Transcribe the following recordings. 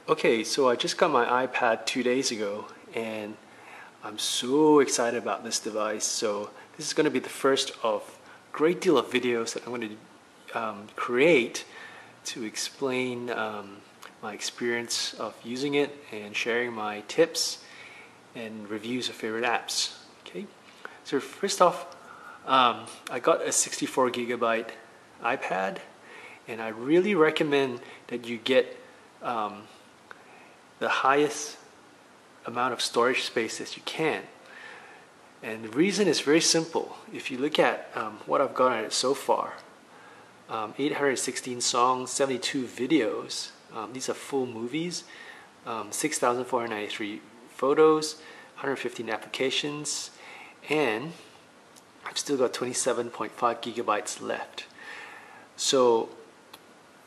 Okay, so I just got my iPad 2 days ago and I'm so excited about this device. So this is going to be the first of a great deal of videos that I'm going to create to explain my experience of using it and sharing my tips and reviews of favorite apps. Okay, so first off, I got a 64 gigabyte iPad and I really recommend that you get the highest amount of storage space as you can. And the reason is very simple. If you look at what I've got on it so far, 816 songs, 72 videos, these are full movies, 6,493 photos, 115 applications, and I've still got 27.5 gigabytes left. So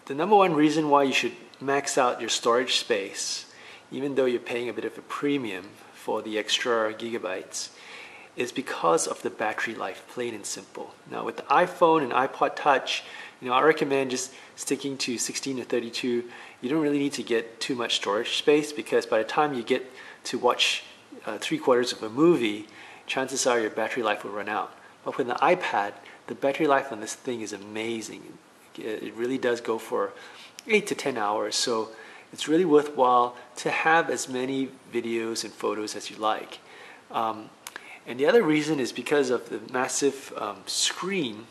the number one reason why you should max out your storage space, even though you're paying a bit of a premium for the extra gigabytes, is because of the battery life, plain and simple. Now with the iPhone and iPod Touch, I recommend just sticking to 16 or 32. You don't really need to get too much storage space because by the time you get to watch 3/4 of a movie, chances are your battery life will run out. But with the iPad, the battery life on this thing is amazing. It really does go for 8 to 10 hours, so it's really worthwhile to have as many videos and photos as you like. And the other reason is because of the massive screen.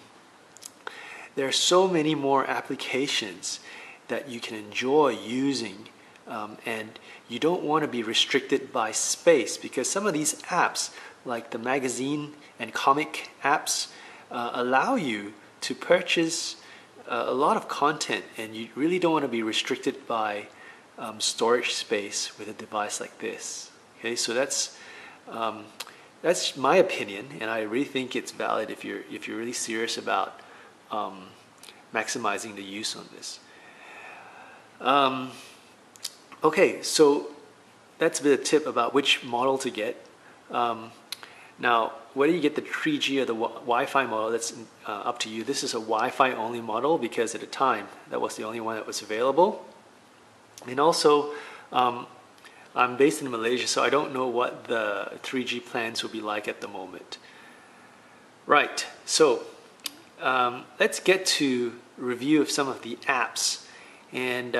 There are so many more applications that you can enjoy using, and you don't want to be restricted by space because some of these apps, like the magazine and comic apps, allow you to purchase a lot of content, and you really don't want to be restricted by storage space with a device like this. Okay, so that's my opinion, and I really think it's valid if you're really serious about maximizing the use on this. Okay, so that's a bit of a tip about which model to get. Now, whether you get the 3G or the Wi-Fi model, that's up to you. This is a Wi-Fi only model because at the time that was the only one that was available. And also, I'm based in Malaysia, so I don't know what the 3G plans will be like at the moment. Right, so let's get to review of some of the apps. And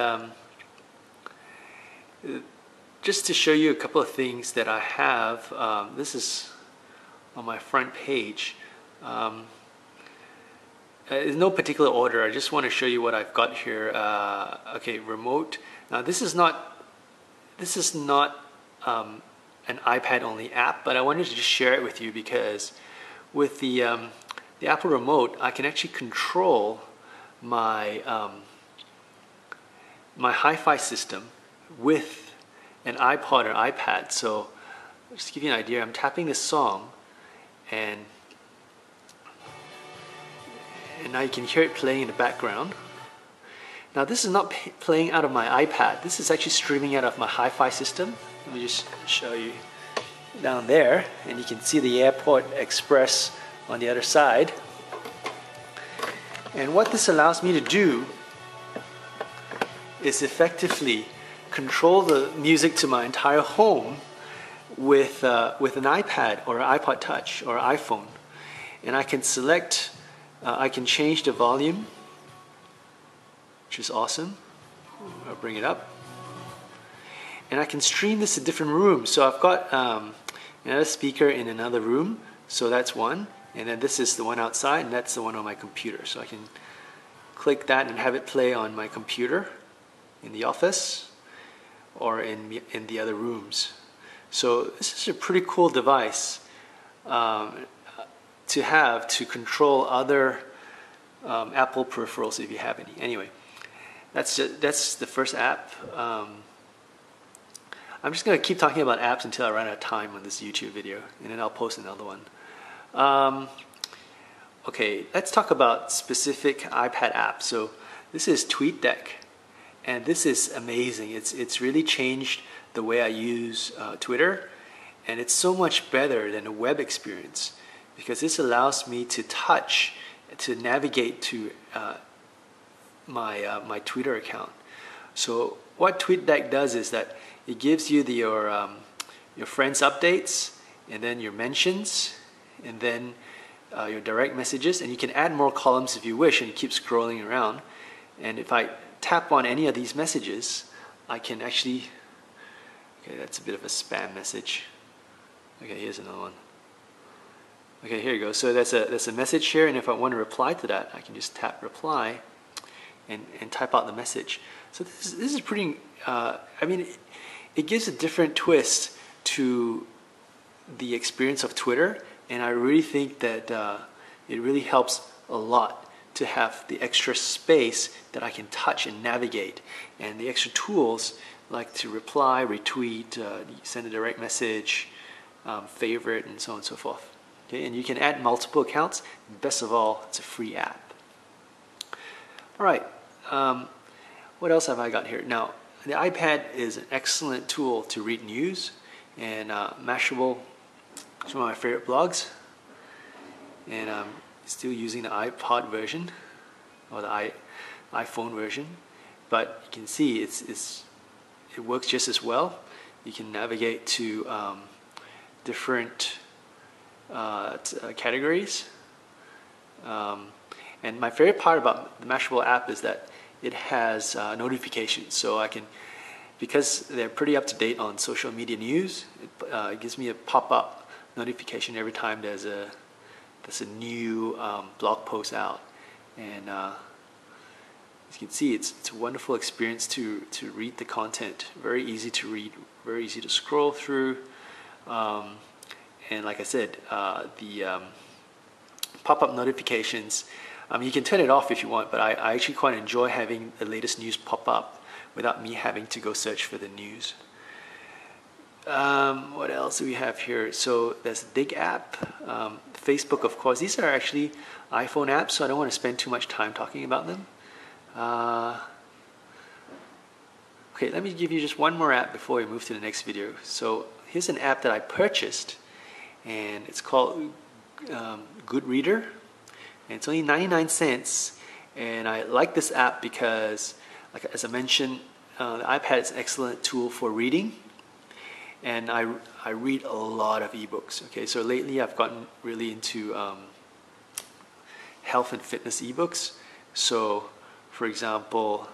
just to show you a couple of things that I have, this is on my front page. In no particular order, I just want to show you what I've got here. Okay, remote. Now this is not an iPad only app, but I wanted to just share it with you because with the Apple remote, I can actually control my my hi-fi system with an iPod or iPad. So just to give you an idea, I'm tapping this song, and now you can hear it playing in the background. Now this is not playing out of my iPad. This is actually streaming out of my hi-fi system. Let me just show you down there, and you can see the Airport Express on the other side. And what this allows me to do is effectively control the music to my entire home with an iPad or an iPod Touch or iPhone. And I can select, I can change the volume, which is awesome. I'll bring it up. And I can stream this to different rooms. So I've got another speaker in another room, so that's one. And then this is the one outside, and that's the one on my computer. So I can click that and have it play on my computer in the office or in the other rooms. So this is a pretty cool device to have to control other Apple peripherals if you have any. Anyway, that's the first app. I'm just going to keep talking about apps until I run out of time on this YouTube video, and then I'll post another one. Okay, let's talk about specific iPad apps. So this is TweetDeck, and this is amazing. It's really changed the way I use Twitter, and it's so much better than a web experience because this allows me to navigate to my Twitter account. So what TweetDeck does is that it gives you your friends' updates, and then your mentions, and then your direct messages, and you can add more columns if you wish, and you keep scrolling around. And if I tap on any of these messages, I can actually, okay, that's a bit of a spam message. Okay, here's another one. Okay, here you go. So there's a message here, and if I want to reply to that, I can just tap reply and type out the message. So this is pretty, I mean, it gives a different twist to the experience of Twitter, and I really think that it really helps a lot to have the extra space that I can touch and navigate, and the extra tools like to reply, retweet, send a direct message, favorite, and so on and so forth. Okay, and you can add multiple accounts. Best of all, it's a free app. All right, what else have I got here? Now, the iPad is an excellent tool to read news, and Mashable is one of my favorite blogs, and I'm still using the iPod version or the iPhone version, but you can see it works just as well. You can navigate to different categories, and my favorite part about the Mashable app is that it has notifications, so I can, because they're pretty up to date on social media news, it gives me a pop-up notification every time there's a new blog post out. And as you can see, it's a wonderful experience to read the content. Very easy to read, very easy to scroll through. And like I said, the pop-up notifications, you can turn it off if you want, but I actually quite enjoy having the latest news pop up without me having to go search for the news. What else do we have here? So there's the Dig app, Facebook, of course. These are actually iPhone apps, so I don't want to spend too much time talking about them. Okay, let me give you just one more app before we move to the next video. So here's an app that I purchased, and it's called GoodReader, and it's only 99 cents. And I like this app because, like, as I mentioned, the iPad is an excellent tool for reading, and I read a lot of ebooks. Okay, so lately I've gotten really into health and fitness ebooks. So, for example,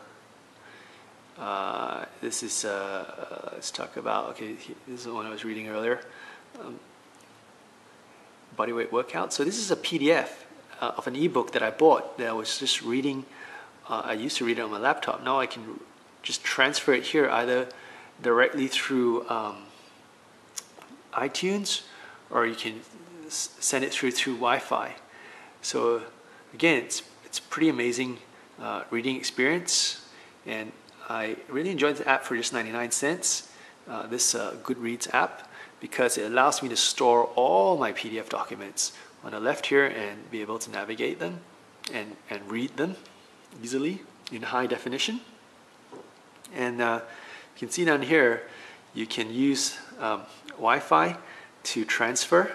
this is let's talk about, okay, this is the one I was reading earlier, bodyweight workout. So this is a PDF of an ebook that I bought that I was just reading. I used to read it on my laptop. Now I can just transfer it here, either directly through iTunes, or you can send it through Wi-Fi. So again, it's pretty amazing reading experience, and I really enjoyed the app for just 99 cents, this Goodreads app, because it allows me to store all my PDF documents on the left here and be able to navigate them and read them easily in high definition. And you can see down here, you can use Wi-Fi to transfer,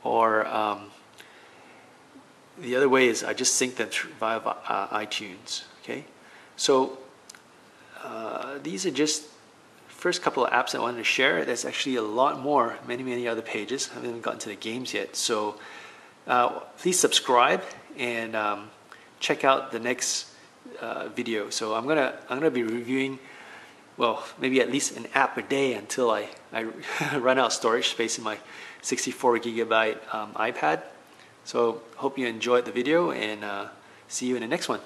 or the other way is I just sync them via iTunes. Okay, so these are just first couple of apps I wanted to share. There's actually a lot more, many other pages. I haven't even gotten to the games yet. So please subscribe and check out the next video. So I'm gonna be reviewing, well, maybe at least an app a day until I run out of storage space in my 64 gigabyte iPad. So hope you enjoyed the video, and see you in the next one.